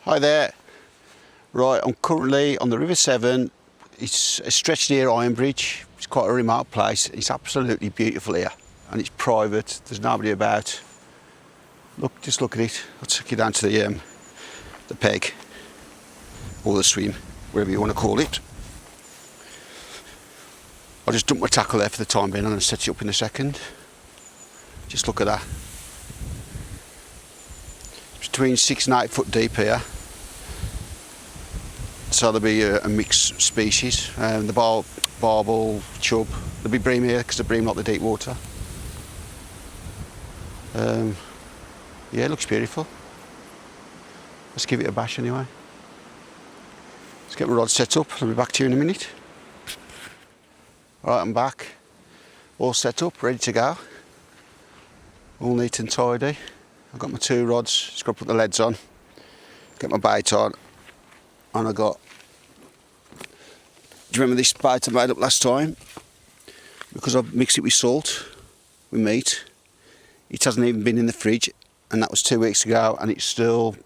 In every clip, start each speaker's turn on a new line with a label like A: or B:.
A: Hi there. Right, I'm currently on the River Severn. It's a stretch near Ironbridge. It's quite a remote place. It's absolutely beautiful here and it's private. There's nobody about. Look, just look at it. I'll take you down to the peg or the swim, whatever you want to call it. I'll just dump my tackle there for the time being and I'll set it up in a second. Just look at that. It's between 6 and 8 foot deep here. So there'll be a mixed species. The barbel, chub. There'll be bream here because the bream like the deep water. Yeah, it looks beautiful. Let's give it a bash anyway. Let's get my rod set up. I'll be back to you in a minute. Right, I'm back. All set up, ready to go. All neat and tidy. I've got my 2 rods. Just got to put the leads on. Get my bait on. And I got, do you remember this bait I made up last time? Because I've mixed it with salt, with meat. It hasn't even been in the fridge, and that was 2 weeks ago, and it still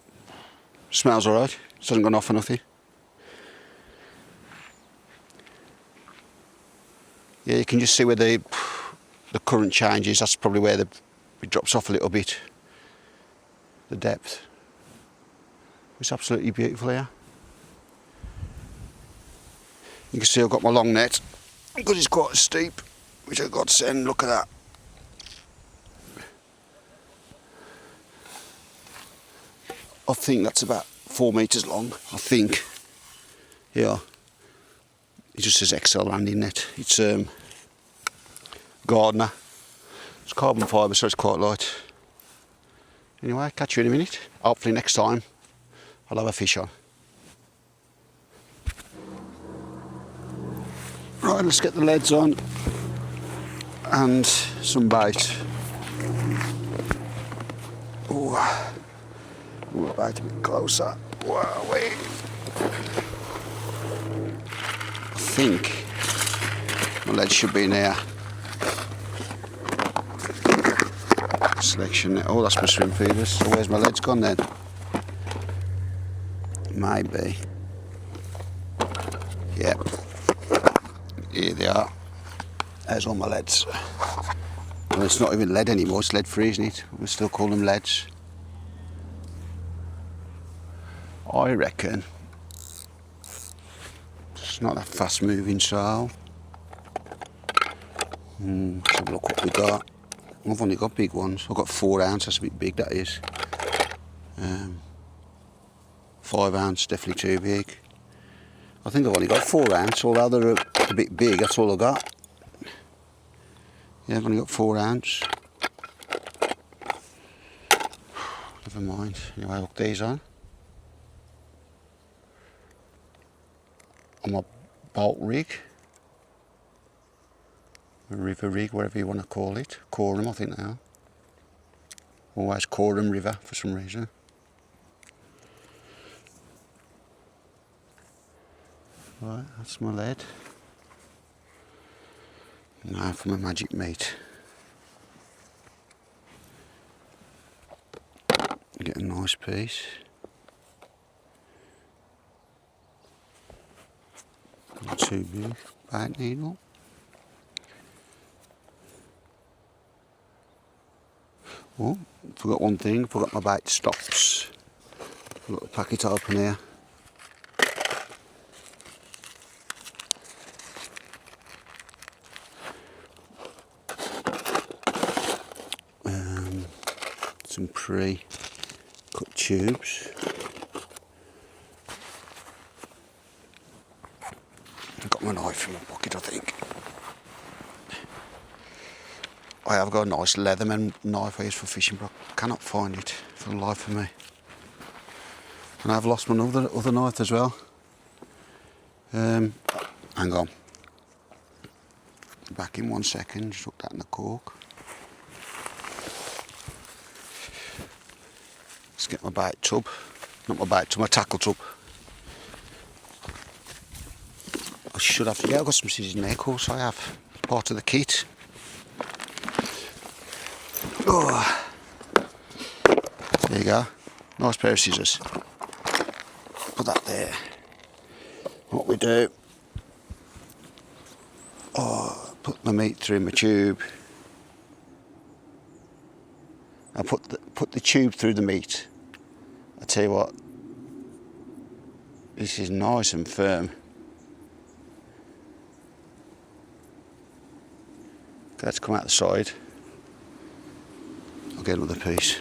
A: smells alright. It hasn't gone off or nothing. Yeah, you can just see where the current changes. That's probably where it drops off a little bit, the depth. It's absolutely beautiful here. You can see I've got my long net because it's quite steep, which I've got to send. Look at that. I think that's about 4 metres long, I think. Yeah. It just says XL landing net. It's Gardner. It's carbon fibre, so it's quite light. Anyway, catch you in a minute. Hopefully next time I'll have a fish on. Right, let's get the leads on and some bait. Oh, move the bait a bit closer. Wow, wait. I think my lead should be in here. Selection. Oh, that's my swim feeders. So where's my leads gone then? Maybe. Yep. Here they are. There's all my leads. Well, it's not even lead anymore, it's lead free, isn't it? We still call them leads. I reckon it's not that fast moving, so let's have a look what we got. I've only got big ones. I've got 4 ounce, that's a bit big, that is. 5 ounce, definitely too big. I think I've only got 4 ounce, although they're a bit big, that's all I got. Yeah, I've only got 4 ounce. Never mind. Anyway, I'll hook these on my bolt rig. A river rig, whatever you want to call it. Coram, I think now. Always Coram River for some reason. Right, that's my lead. Now for my magic meat. Get a nice piece. Not too big. Bait needle. Oh, forgot one thing. Forgot my bait stops. I've got the packet open here. Some pre-cut tubes. I've got my knife in my pocket, I think. I have got a nice Leatherman knife I use for fishing, but I cannot find it for the life of me. And I've lost my other knife as well. Hang on. Back in 1 second, just hook that in the cork. Let's get my bait tub. Not my bait tub, my tackle tub. I should have, yeah, I've got some scissors in there, of course I have. Part of the kit. Oh. There you go. Nice pair of scissors. put that there. What we do, put my meat through my tube. I put the tube through the meat. I tell you what, this is nice and firm. Let's come out the side. I'll get another piece.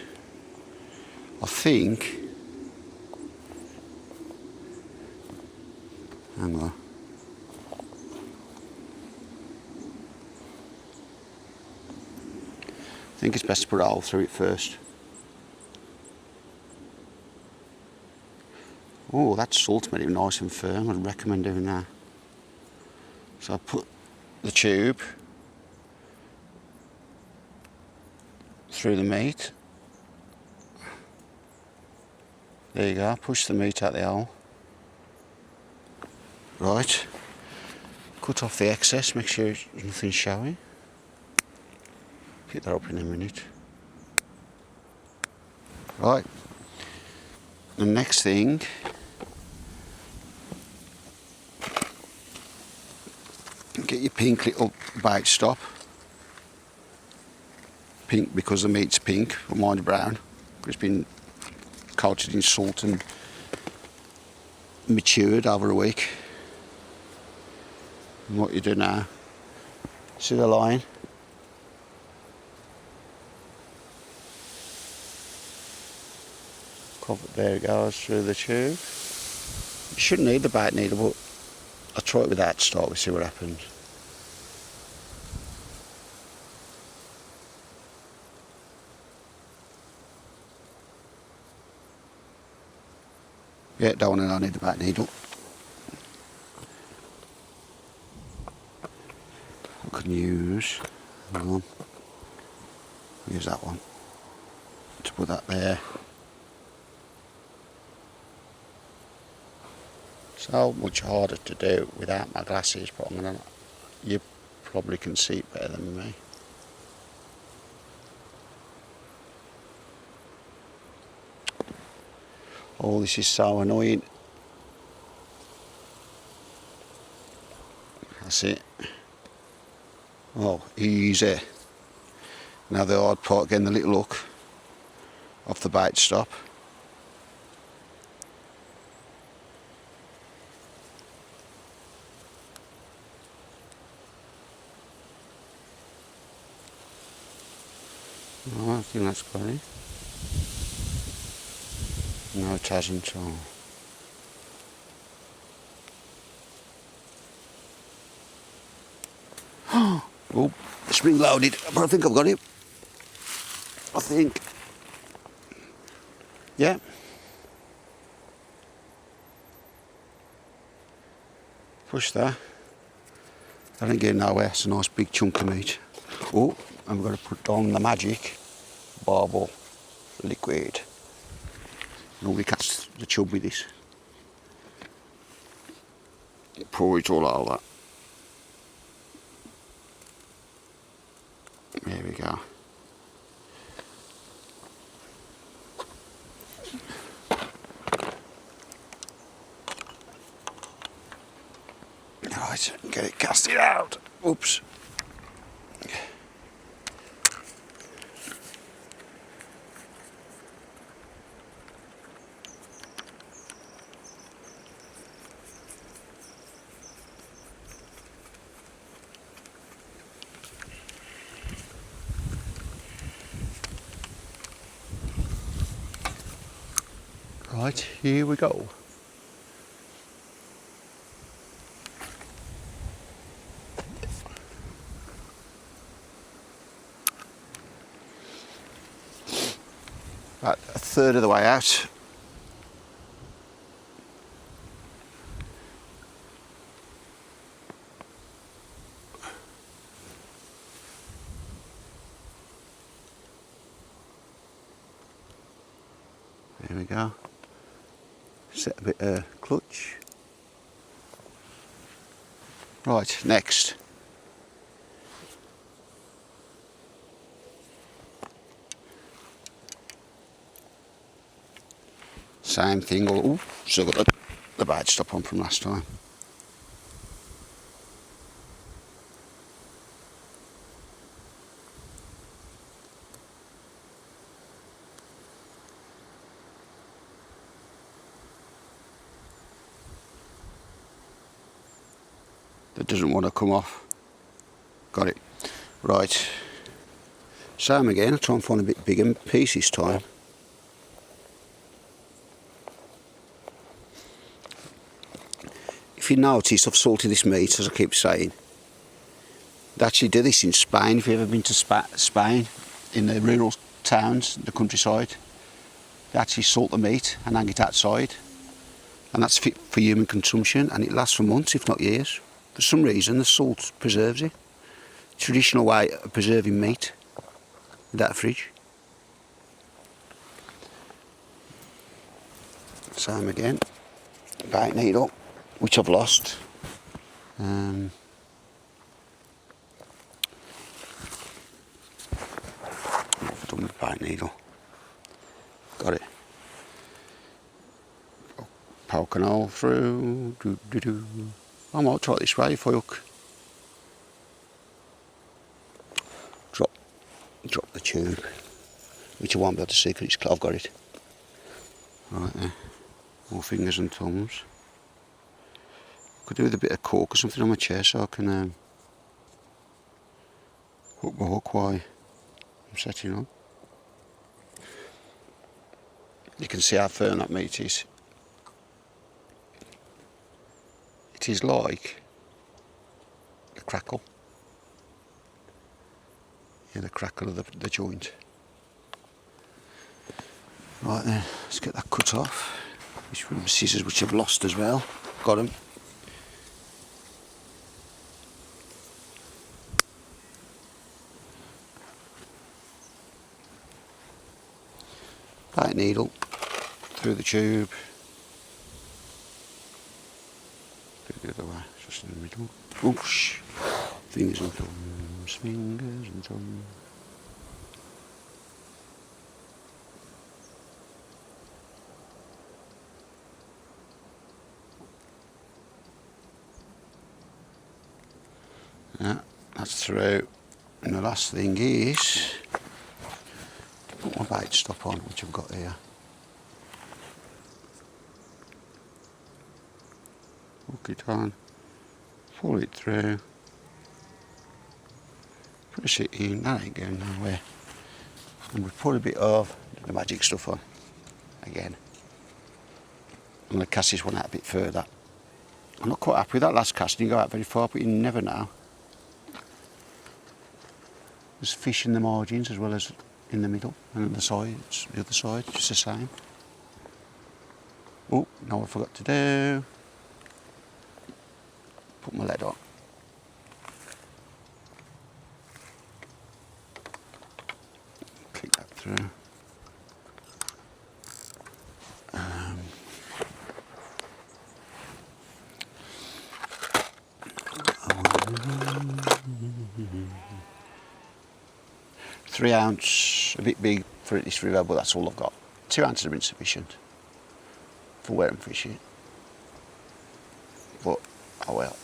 A: I think, hang on. I think it's best to put a hole through it first. Oh, that salt made it nice and firm. I'd recommend doing that. So I put the tube through the meat. There you go, push the meat out the hole. Right, cut off the excess, make sure nothing's showing. Pick that up in a minute. Right, the next thing, get your pink little bite stop. Pink because the meat's pink, but mine's brown. It's been coated in salt and matured over a week. And what you do now, see the line? There it goes through the tube. You shouldn't need the bite needle, but I'll try it with that to start with, see what happens. Yeah, don't need the bite needle. I can use, hang on, use that one to put that there. So much harder to do without my glasses, but you probably can see it better than me. Oh, this is so annoying. That's it. Oh, easy. Now the hard part, getting the little hook off the bait stop. Oh, I think that's got it. No, it hasn't. Oh, spring loaded, but I think I've got it. I think. Yeah. Push that. That ain't getting nowhere. It's a nice big chunk of meat. Oh, and we've got to put on the magic barbel liquid. Normally catch the chub with this. Pour it all over. There we go. Right, get it, cast it out. Oops. Right, here we go. About a third of the way out. There we go. Set a bit of clutch. Right, next. Same thing. Oh, still got the the bait stop on from last time. That doesn't want to come off. Got it. Right. Same again, I'll try and find a bit bigger piece this time. If you notice, I've salted this meat, as I keep saying. They actually do this in Spain. If you've ever been to Spain, in the rural towns, the countryside, they actually salt the meat and hang it outside. And that's fit for human consumption, and it lasts for months, if not years. For some reason, the salt preserves it. Traditional way of preserving meat without a fridge. Same again. Bait needle, which I've lost. I've done with bait needle. Got it. Poke an hole through. I might try it this way if I hook. Drop the tube, which I won't be able to see because I've got it. Right there. More fingers and thumbs. Could do with a bit of cork or something on my chair so I can hook my hook while I'm setting up. You can see how firm that meat is. It is like the crackle. Yeah, the crackle of the joint. Right then, let's get that cut off. These from the scissors, which I've lost as well. Got them. Bait needle through the tube. Do it the other way, just in the middle. Whoosh. Fingers and thumbs, fingers and thumbs. Yeah, that's through. And the last thing is to put my bait stop on, which I've got here. Hook it on, pull it through. Push it in, that ain't going nowhere. And we put a bit of the magic stuff on again. I'm going to cast this one out a bit further. I'm not quite happy with that last cast, didn't go out very far, but you never know. There's fish in the margins as well as in the middle, and on the sides, the other side, just the same. Oh, now I forgot to do. Put my lead on. Click that through. Three ounce, a bit big for this river, but that's all I've got. 2 ounces have been sufficient for where I'm fishing. But, oh well.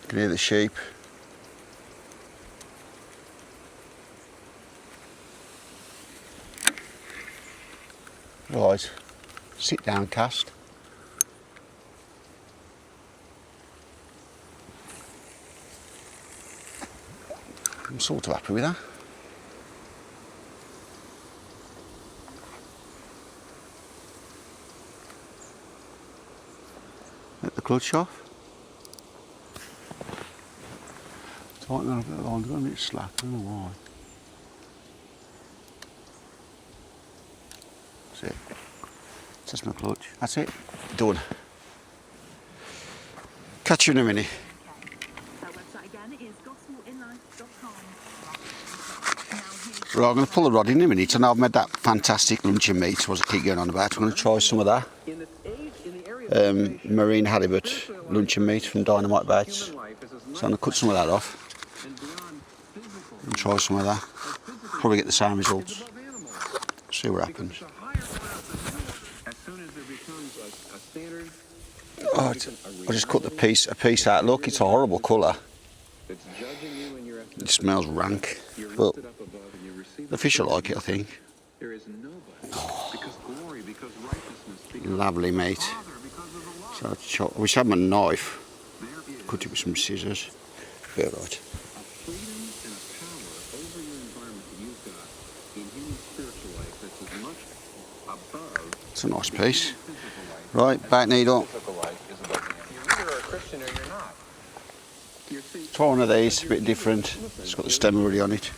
A: You can hear the sheep. Right, sit down cast. I'm sort of happy with that. Let the clutch off. Tighten that a bit longer, got a bit slack, I don't know why. That's it. That's my clutch. That's it. Done. Catch you in a minute. Right, I'm going to pull the rod in a minute, and I've made that fantastic luncheon meat, what I keep going on about. I'm going to try some of that. Marine halibut luncheon meat from Dynamite Baits. So I'm going to cut some of that off. And try some of that. Probably get the same results. See what happens. Oh, I just cut a piece out. Look, it's a horrible colour. It smells rank, but the fish will like it, I think. Lovely meat. So I wish I had my knife. Cut it with some scissors. Be alright. It's a nice piece. Right, bait needle. Try one of these, a bit different. It's got the stem already on it.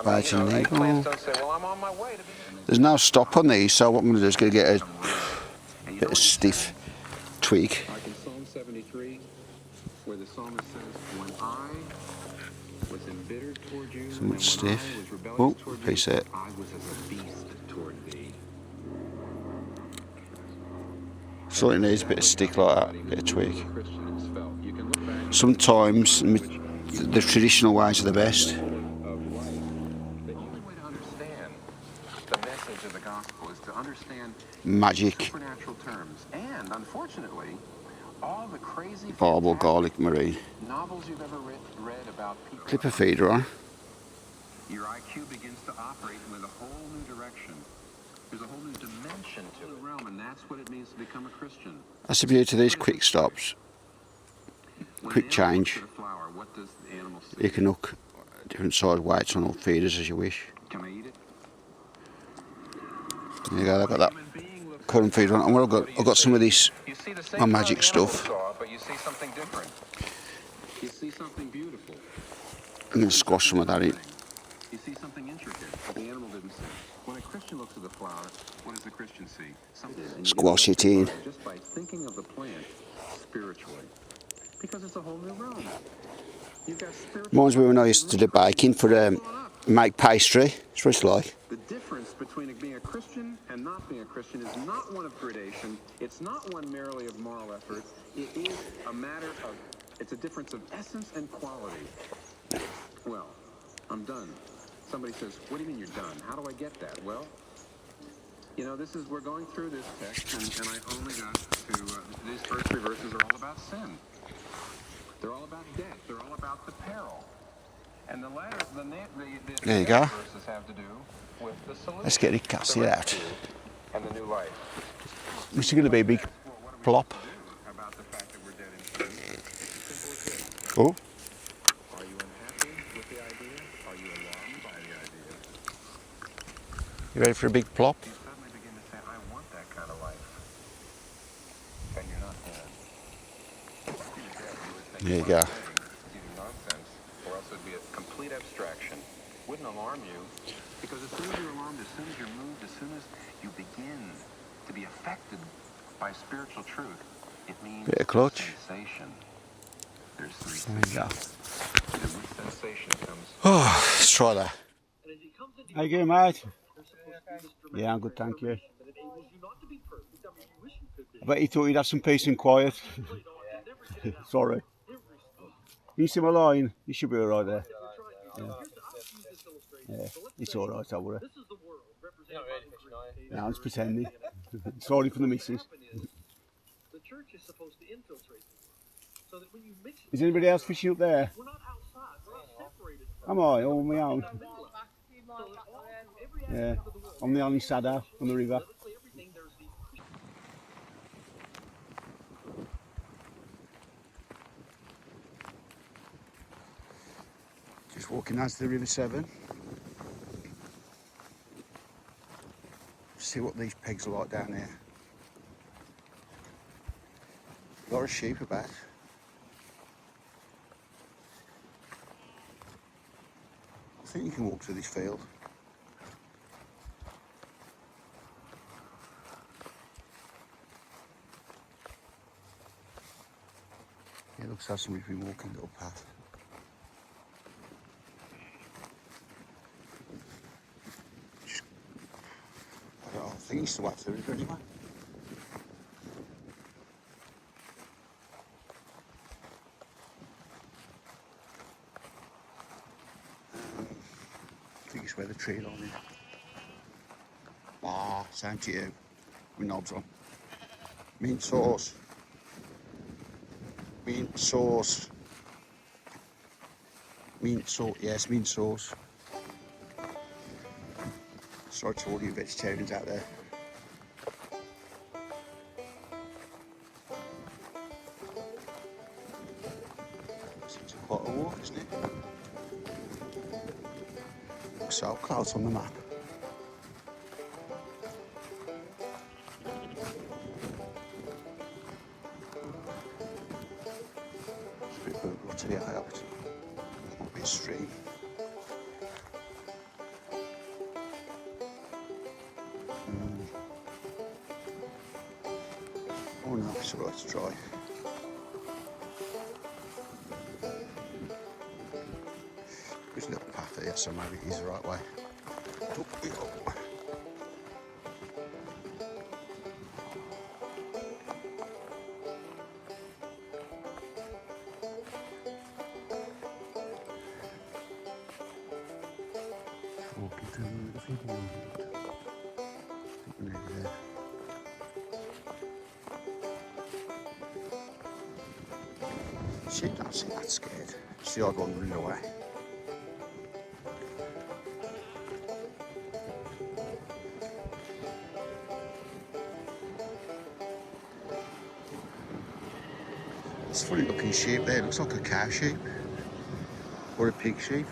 A: Biting needle. There's no stop on these, so what I'm going to do is going to get a bit of stiff twig. Somewhat stiff. Oh, piece it. So it needs a bit of stick like that, a bit of twig. Sometimes the traditional ways are the best. Magic. Barb or garlic marine. Clip a feeder on. Your IQ begins to operate with a whole new direction. There's a whole new dimension to the realm, and that's what it means to become a Christian. That's the beauty of these quick stops. Quick change. You can hook different size weights on all feeders as you wish. Can I eat it? There you go, I've got that current feeder on. And I've got some of this my magic stuff. But you see something different. You see something beautiful. I'm going to squash some of that in. You see something intricate that the animal didn't see. When a Christian looks at the flower, what does the Christian see? Squash it in. Just by thinking of the plant spiritually. Because it's a whole new realm. Reminds me when I used to do baking for make pastry. It's what it's like. The difference between being a Christian and not being a Christian is not one of gradation. It's not one merely of moral effort. It is a matter of, it's a difference of essence and quality. Well, I'm done. Somebody says, what do you mean you're done? How do I get that? Well, you know, we're going through this text, and I only got to, these first three verses are all about sin. They're all about death. They're all about the peril. And the latter, there you go. Verses have to do with the solution. Let's get it cassie out. And the new life. This is going to be a big plop. Oh. Are you unhappy with the idea? Are you alarmed by the idea? You ready for a big plop? You suddenly begin to say, I want that kind of life. And you're not dead. There you go. Or else it would be a complete abstraction. Wouldn't alarm you, because as soon as you're alarmed, as soon as you're moved, as soon as you begin to be affected by spiritual truth, it means bit of clutch. Sensation. There's sensation. And with sensation comes. Oh, let's try that. How you doing, mate? Yeah, I'm good, thank you. I bet you thought you'd have some peace and quiet. Sorry. You see my line? You should be alright there. Yeah, it's alright, don't worry. Yeah, I'm just pretending. Sorry for the missus. Is anybody else fishing up there? Am I? All on my own? Yeah, I'm the only sadder on the river. Just walking down to the River Severn. See what these pegs are like down here. A lot of sheep about. I think you can walk through this field. Yeah, it looks like somebody's been walking the path. I think he's still after the river anyway. That's where the tree line is. Ah, same to you. With knobs on. Mint sauce. Mint sauce. Mint sauce. Yes, mint sauce. Sorry to all you vegetarians out there. Seems quite a walk, isn't it? Looks so close on the map. It's a bit brutal to the eye of it. Might be a stream. Oh no, it's alright to try. There's a little path here, so maybe it is the right way. Up we go. Walking through the feeding yard. I think we're nearly there. Sheep don't seem that scared. It's the odd one running away. It's a funny looking sheep there. It looks like a cow sheep or a pig sheep.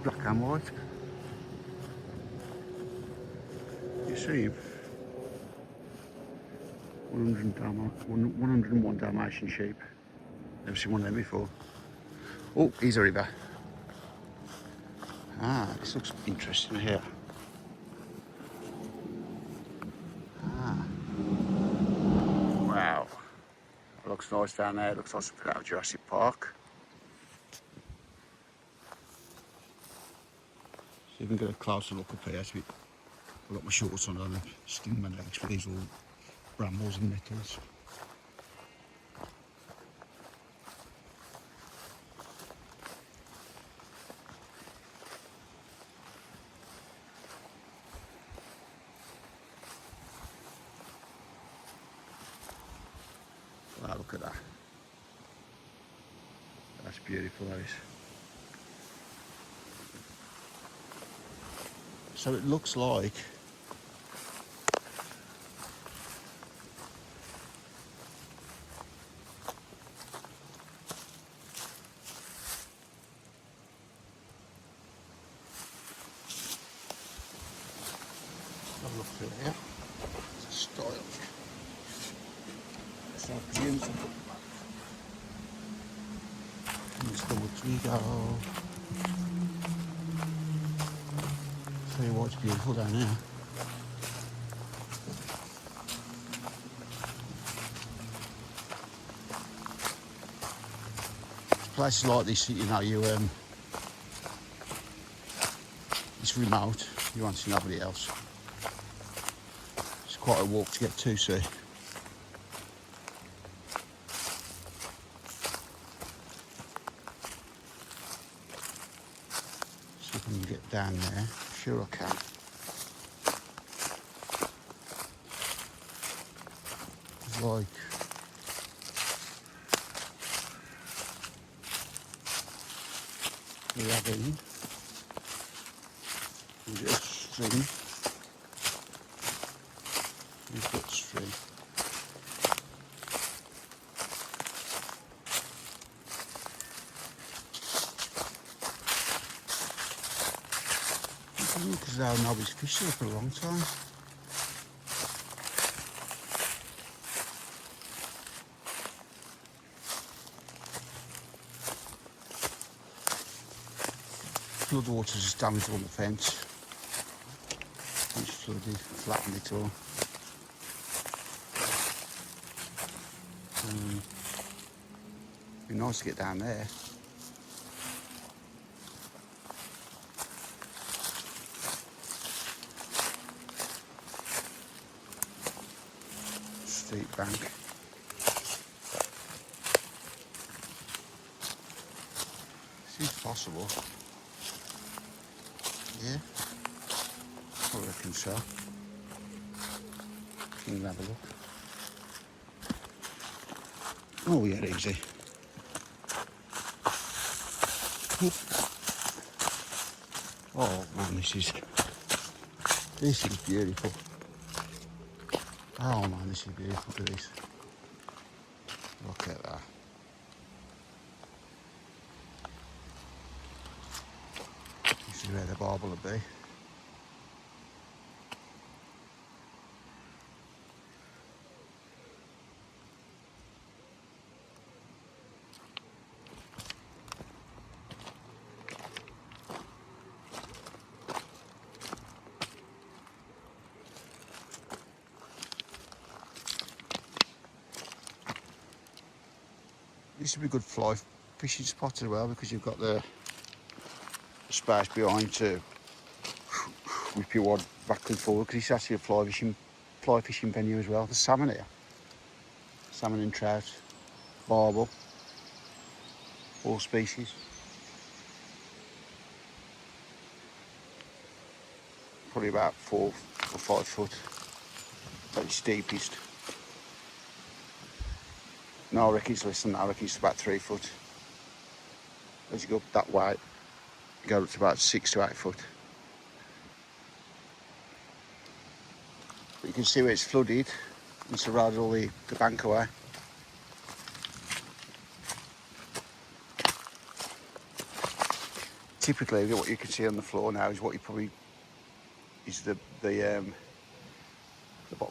A: Black and white. You see him? 101 Dalmatian sheep. Never seen one of them before. Oh, here's a river. Ah, this looks interesting here. Ah. Wow. It looks nice down there. It looks like something out of Jurassic Park. So you can get a closer look up here. I've got my shorts on and sting my legs with these all brambles and nettles. Wow, look at that. That's beautiful, that is. So it looks like have a look through here. It's a style. So I presume it's the woods we go. Tell you what, it's beautiful down here. Places like this, you know, it's remote. You won't see nobody else. It's quite a walk to get to, see. See if I can get down there. Sure I can. It's like the ravine. There's a stream. There's that stream. Because nobody's fished here for a long time. Flood water just damaged all the fence. It's flooded, flattened it all. It'd be nice to get down there. Steep bank. Seems possible. Yeah, I reckon so. You can have a look. Oh yeah, easy. Oh man, this is beautiful. Oh man, this is beautiful. Look at this. Look at that. This is where the Bible will be. This would be a good fly fishing spot as well because you've got the space behind to whip your rod back and forward because it's actually a fly fishing venue as well. There's salmon here. Salmon and trout, barbel, all species. Probably about 4 or 5 foot at its deepest. No, I reckon it's less than that. I reckon it's about 3 foot. As you go up that way, you go up to about 6 to 8 foot. But you can see where it's flooded and surrounded all the bank away. Typically, what you can see on the floor now is what you probably is the bottom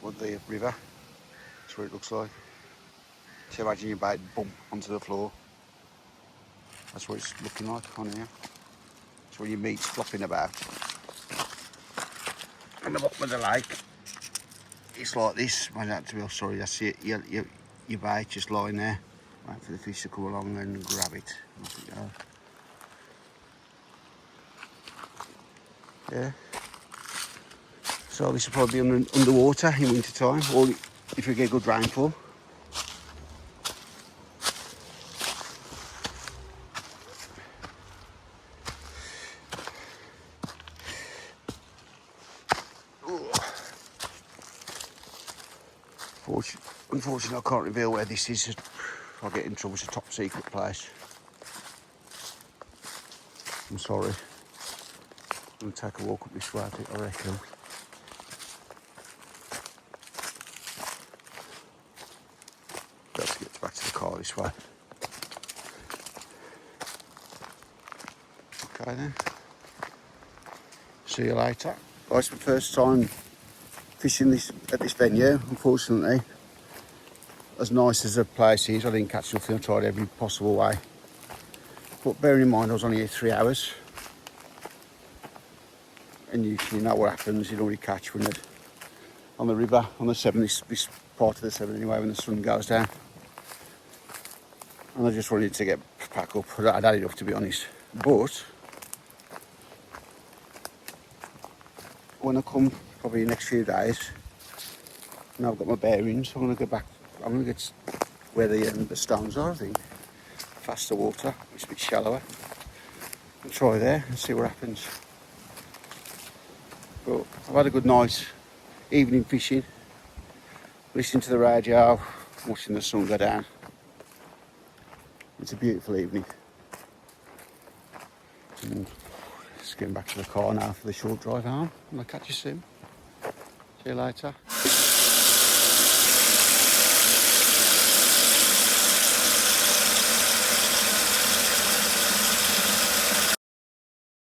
A: of the river. That's what it looks like. So imagine your bait bump onto the floor. That's what it's looking like on here. So when your meat's flopping about on the bottom of the lake, it's like this. Sorry, that's it. Your bait just lying there, waiting for the fish to come along and grab it. Yeah. So this will probably be underwater in winter time, or if we get good rainfall. Unfortunately, I can't reveal where this is. I'll get in trouble. It's a top secret place. I'm sorry. I'm going to take a walk up this way, I reckon. Better get back to the car this way. Okay then. See you later. Well, it's my first time fishing at this venue, unfortunately. As nice as the place is, I didn't catch nothing. I tried every possible way. But bearing in mind I was only here 3 hours. And you know what happens, you normally catch when they're on the river, on the Severn, this part of the Severn anyway, when the sun goes down. And I just wanted to get back up. I'd had enough, to be honest. But when I come, probably the next few days, now I've got my bearings, I'm going to go back. I'm going to get where the stones are, I think. Faster water, it's a bit shallower. I'll try there and see what happens. But I've had a good night evening fishing, listening to the radio, watching the sun go down. It's a beautiful evening. And just getting back to the car now for the short drive home. And I'll catch you soon. See you later.